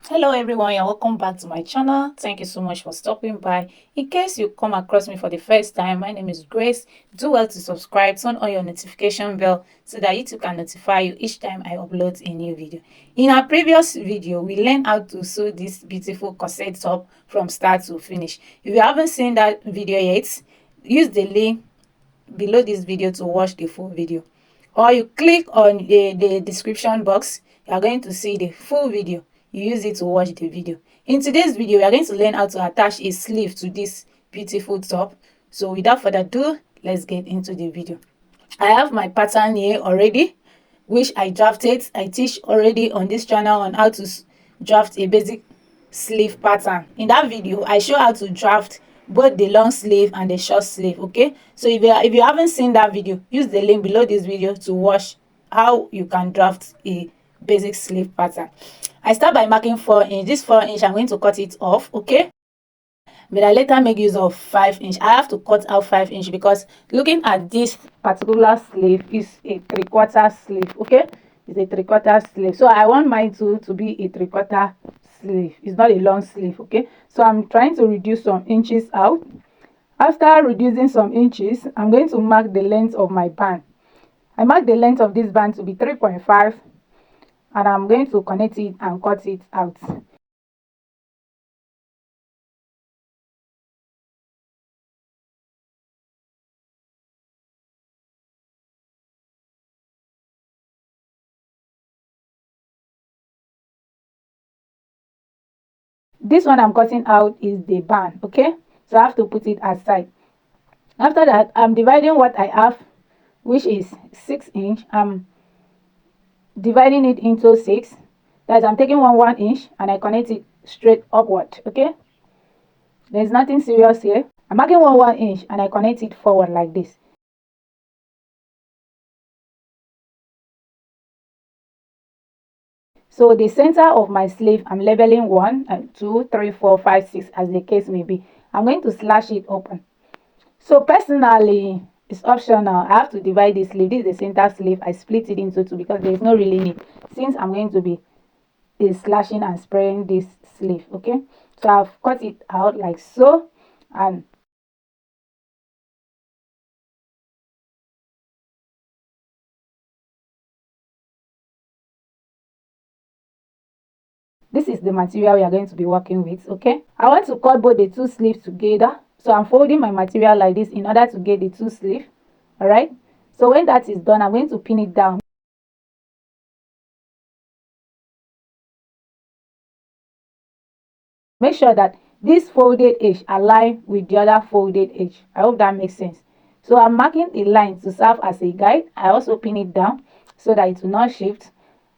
Hello everyone and welcome back to my channel. Thank you so much for stopping by. In case you come across me for the first time, my name is Grace. Do well to subscribe, turn on your notification bell so that YouTube can notify you each time I upload a new video. In our previous video, we learned how to sew this beautiful corset top from start to finish. If you haven't seen that video yet, use the link below this video to watch the full video, or you click on the description box. You are going to see the full video. You use it to watch the video. In today's video, we are going to learn how to attach a sleeve to this beautiful top. So without further ado, let's get into the video. I have my pattern here already, which I drafted. I teach already on this channel on how to draft a basic sleeve pattern. In that video, I show how to draft both the long sleeve and the short sleeve. Okay, so if you haven't seen that video, use the link below this video to watch how you can draft a basic sleeve pattern. I start by marking 4 inch. This 4 inch, I'm going to cut it off. Okay, but I later make use of 5 inch. I have to cut out 5 inch because looking at this particular sleeve is a 3/4 sleeve. Okay, it's a 3/4 sleeve, so I want mine to be a 3/4 sleeve. It's not a long sleeve. Okay, so I'm trying to reduce some inches out. After reducing some inches, I'm going to mark the length of my band. I mark the length of this band to be 3.5, and I'm going to connect it and cut it out. This one I'm cutting out is the band. Okay, so I have to put it aside. After that, I'm dividing what I have, which is 6 inch. I'm dividing it into 6. That I'm taking 1 inch and I connect it straight upward. Okay, there's nothing serious here. I'm marking 1 inch and I connect it forward like this. So the center of my sleeve, I'm labeling 1, 2, 3, 4, 5, 6, as the case may be. I'm going to slash it open. So personally, it's optional. I have to divide this sleeve. This is the center sleeve. I split it into 2 because there is no really need, since I'm going to be slashing and spraying this sleeve. Okay, so I've cut it out like so, and this is the material we are going to be working with. Okay, I want to cut both the 2 sleeves together, so I'm folding my material like this in order to get the 2 sleeves. All right, so when that is done, I'm going to pin it down. Make sure that this folded edge align with the other folded edge. I hope that makes sense. So I'm marking a line to serve as a guide. I also pin it down so that it will not shift,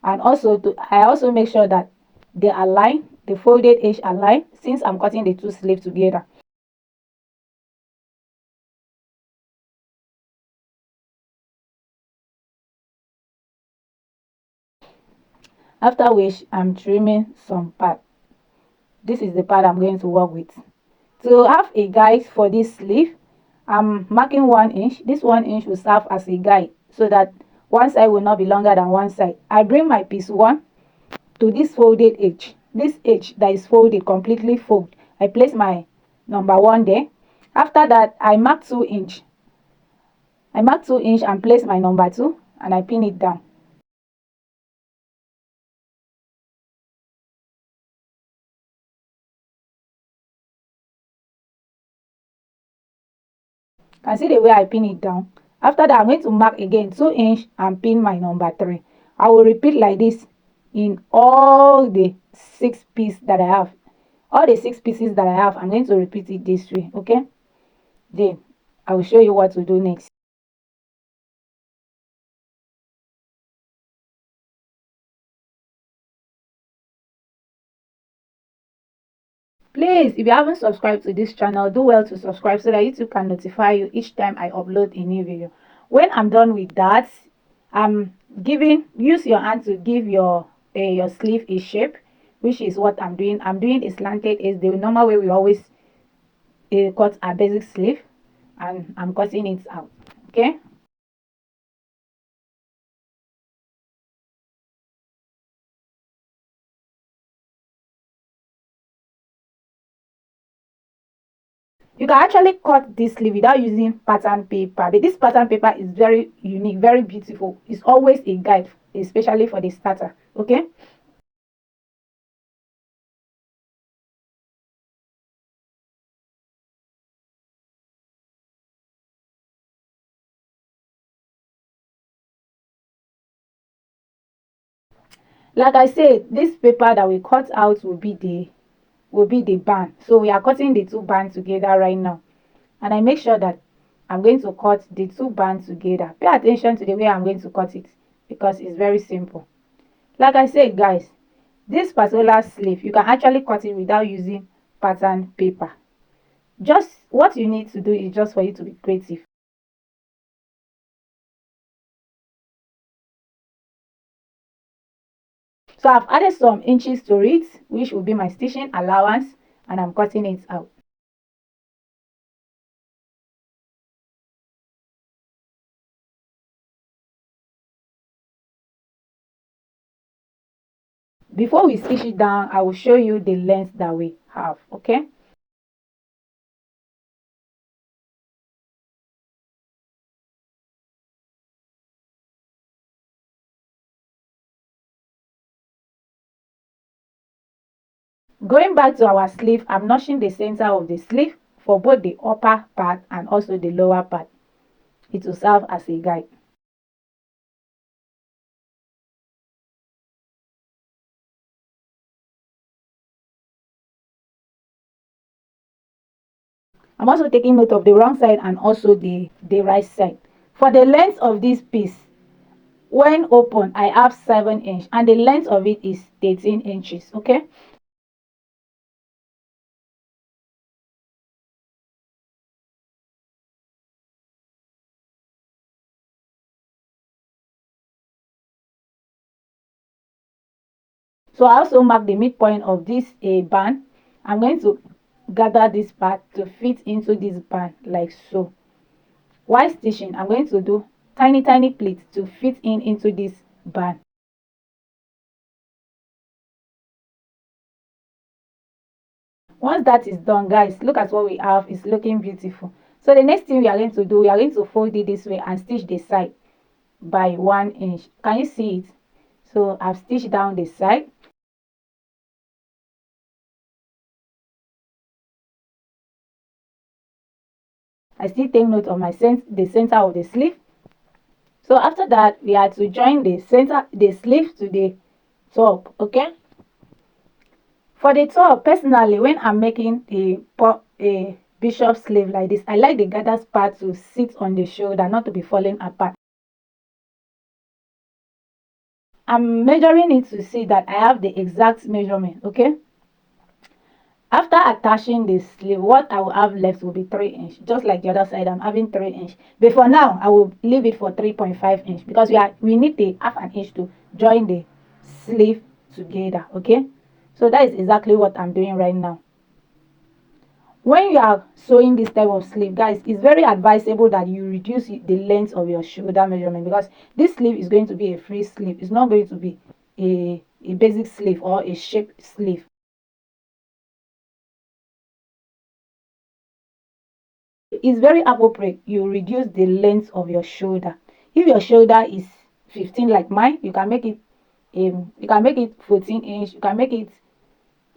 and also I also make sure that they align, the folded edge align, since I'm cutting the 2 sleeves together. After which, I'm trimming some part. This is the part I'm going to work with. To have a guide for this sleeve, I'm marking 1 inch. This 1 inch will serve as a guide so that one side will not be longer than one side. I bring my piece 1 to this folded edge. This edge that is folded, completely fold. I place my number 1 there. After that, I mark 2 inch. I mark 2 inch and place my number 2 and I pin it down. You can see the way I pin it down. After that, I'm going to mark again 2 inch and pin my number 3. I will repeat like this in all the 6 pieces that I have. All the 6 pieces that I have, I'm going to repeat it this way. Okay, then I will show you what to do next. Please, if you haven't subscribed to this channel, do well to subscribe so that YouTube can notify you each time I upload a new video. When I'm done with that, I'm use your hand to give your sleeve a shape, which is what I'm doing. I'm doing a slanted is the normal way we always cut a basic sleeve, and I'm cutting it out. Okay, You can actually cut this sleeve without using pattern paper, but this pattern paper is very unique, very beautiful. It's always a guide, especially for the starter. Okay, like I said, this paper that we cut out will be the band. So we are cutting the two bands together right now, and I make sure that I'm going to cut the two bands together. Pay attention to the way I'm going to cut it, because it's very simple. Like I said, guys, this particular sleeve you can actually cut it without using pattern paper. Just what you need to do is just for you to be creative. So I've added some inches to it, which will be my stitching allowance, and I'm cutting it out. Before we stitch it down, I will show you the length that we have. Okay, going back to our sleeve, I'm notching the center of the sleeve for both the upper part and also the lower part. It will serve as a guide. I'm also taking note of the wrong side and also the right side. For the length of this piece, when open, I have 7 inch and the length of it is 13 inches. Okay, so I also mark the midpoint of this band. I'm going to gather this part to fit into this band like so. While stitching, I'm going to do tiny pleats to fit into this band. Once that is done, guys, look at what we have. It's looking beautiful. So the next thing we are going to do, we are going to fold it this way and stitch the side by 1 inch. Can you see it? So I've stitched down the side. I still take note of the center of the sleeve. So after that, we are to join the sleeve to the top. Okay, for the top, personally, when I'm making a bishop sleeve like this, I like the gathers part to sit on the shoulder, not to be falling apart. I'm measuring it to see that I have the exact measurement. Okay, after attaching the sleeve, what I will have left will be 3 inch, just like the other side. I'm having 3 inch, but for now I will leave it for 3.5 inch, because we need the half an inch to join the sleeve together. Okay, so that is exactly what I'm doing right now. When you are sewing this type of sleeve, guys, it's very advisable that you reduce the length of your shoulder measurement, because this sleeve is going to be a free sleeve. It's not going to be a basic sleeve or a shaped sleeve. It's very appropriate you reduce the length of your shoulder. If your shoulder is 15 like mine, you can make it 14 inch, you can make it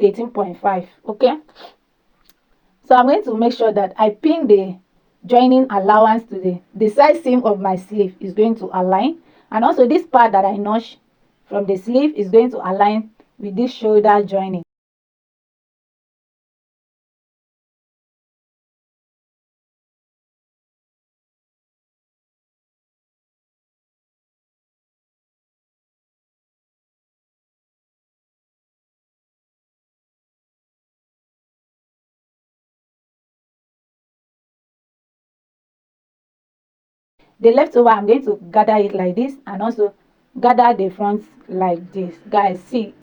13.5. Okay, so I'm going to make sure that I pin the joining allowance to the side seam of my sleeve is going to align, and also this part that I notch from the sleeve is going to align with this shoulder joining. The leftover, I'm going to gather it like this, and also gather the front like this. Guys, see,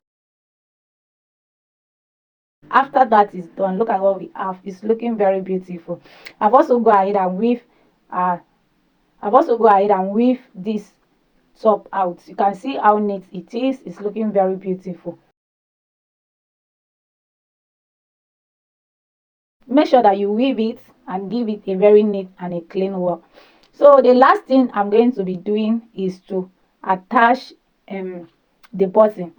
after that is done, look at what we have. It's looking very beautiful. I've also go ahead and weave uh I've also go ahead and weave this top out. You can see how neat it is. It's looking very beautiful. make sure that you weave it and give it a very neat and a clean work. So the last thing I'm going to be doing is to attach the button.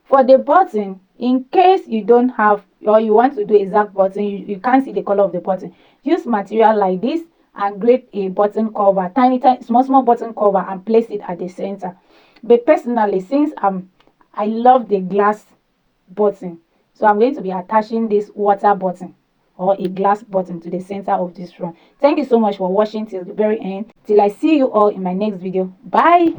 For the button, in case you don't have or you want to do exact button, you can't see the color of the button, use material like this and grade a button cover, tiny small button cover, and place it at the center. But personally, since I love the glass button, so I'm going to be attaching this water button or a glass button to the center of this front. Thank you so much for watching till the very end. Till I see you all in my next video. Bye.